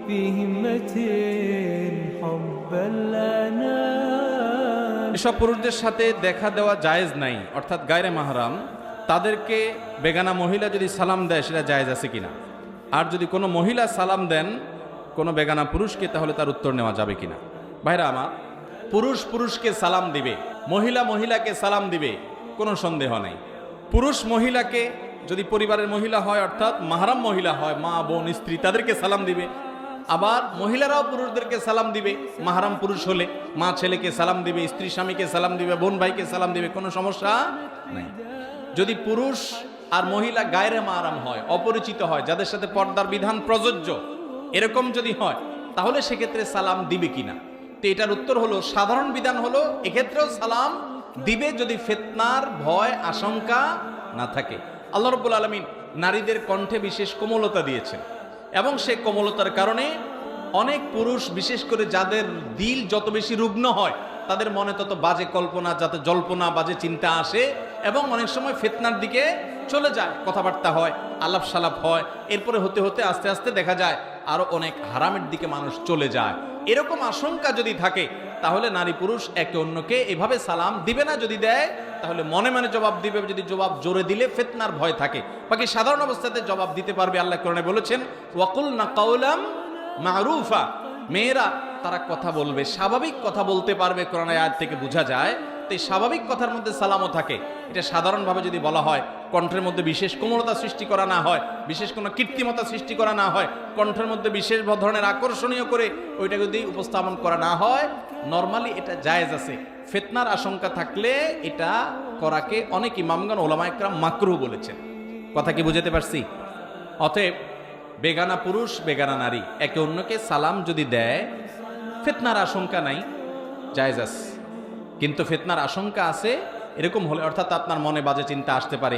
في همة حب الأنام। এসব পুরুষদের সাথে দেখা দেওয়া জায়েজ নাই, অর্থাৎ গায়রে মাহরাম তাদেরকে বেগানা মহিলা যদি সালাম দেয় সেটা জায়েজ আছে কিনা, আর যদি কোনো মহিলা সালাম দেন কোনো বেগানা পুরুষকে তাহলে তার উত্তর নেওয়া যাবে কিনা। ভাইরা আমার, পুরুষ পুরুষকে সালাম দিবে, মহিলা মহিলাকে সালাম দিবে, কোনো সন্দেহ নাই। পুরুষ মহিলাকে যদি পরিবারের মহিলা হয় অর্থাৎ মাহরাম মহিলা হয়, মা বোন স্ত্রী, তাদেরকে সালাম দিবে। আবার মহিলারাও পুরুষদেরকে সালাম দিবে, মাহরাম পুরুষ হলে মা ছেলেকে সালাম দিবে, স্ত্রী স্বামীকে সালাম দিবে, বোন ভাইকে সালাম দিবে, কোনো সমস্যা নাই। যদি পুরুষ আর মহিলা গায়রে মাহরাম হয়, অপরিচিত হয়, যাদের সাথে পর্দার বিধান প্রযোজ্য, এরকম যদি হয় তাহলে সেক্ষেত্রে সালাম দিবে কিনা। তো এটার উত্তর হলো, সাধারণ বিধান হলো এক্ষেত্রেও সালাম দিবে যদি ফিতনার ভয় আশঙ্কা না থাকে। আল্লাহ রাব্বুল আলামিন নারীদের কণ্ঠে বিশেষ কোমলতা দিয়েছেন, এবং সেই কোমলতার কারণে অনেক পুরুষ, বিশেষ করে যাদের দিল যত বেশি রুগ্ন হয়, তাদের মনে তত বাজে কল্পনা, যাতে জল্পনা, বাজে চিন্তা আসে, এবং অনেক সময় ফিতনার দিকে চলে যায়, কথাবার্তা হয়, আলাপ সালাপ হয়, এরপরে হতে হতে আস্তে আস্তে দেখা যায় আরো অনেক হারামের দিকে মানুষ চলে যায়। এরকম আশঙ্কা যদি থাকে তাহলে নারী পুরুষ একে অন্যকে এভাবে সালাম দিবে না। যদি দেয় তাহলে মনে মনে জবাব দিবে, যদি জবাব জোরে দিলে ফিতনার ভয় থাকে। বাকি সাধারণ অবস্থাতে জবাব দিতে পারবে। আল্লাহ কোরআনে বলেছেন, ওয়াকুলনা কাওলাম মারুফা, মেয়েরা তারা কথা বলবে, স্বাভাবিক কথা বলতে পারবে। কোরআন আয়াত থেকে বোঝা যায় তো এই স্বাভাবিক কথার মধ্যে সালামও থাকে। এটা সাধারণভাবে যদি বলা হয়, কণ্ঠের মধ্যে বিশেষ কোমলতা সৃষ্টি করা না হয়, বিশেষ কোনো কৃত্রিমতা সৃষ্টি করা না হয়, কণ্ঠের মধ্যে বিশেষ ধরনের আকর্ষণীয় করে ওইটা যদি উপস্থাপন করা না হয়, নরমালি এটা জায়েজ আছে। ফিতনার আশঙ্কা থাকলে এটা করাকে অনেক ইমামগণ, ওলামা ইকরাম মাকরুহ বলেছেন। কথা কি বুঝাতে পারছি? অতএব বেগানা পুরুষ বেগানা নারী একে অন্যকে সালাম যদি দেয়, ফিতনার আশঙ্কা নাই, জায়েজ আছে। কিন্তু ফিতনার আশঙ্কা আছে এরকম হলে, অর্থাৎ আপনার মনে বাজে চিন্তা আসতে পারে,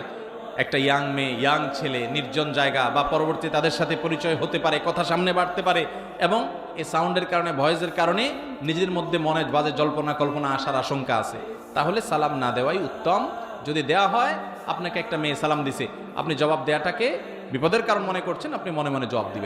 একটা ইয়াং মেয়ে, ইয়াং ছেলে, নির্জন জায়গা বা পরবর্তী তাদের সাথে পরিচয় হতে পারে, কথা সামনে বাড়তে পারে, এবং এই সাউন্ডের কারণে, ভয়েসের কারণে নিজের মধ্যে মনে বাজে জল্পনা কল্পনা আসার আশঙ্কা আছে, তাহলে সালাম না দেওয়াই উত্তম। যদি দেওয়া হয়, আপনাকে একটা মেয়ে সালাম দিছে, আপনি জবাব দেওয়াটাকে বিপদের কারণ মনে করছেন, আপনি মনে মনে জবাব দিবেন।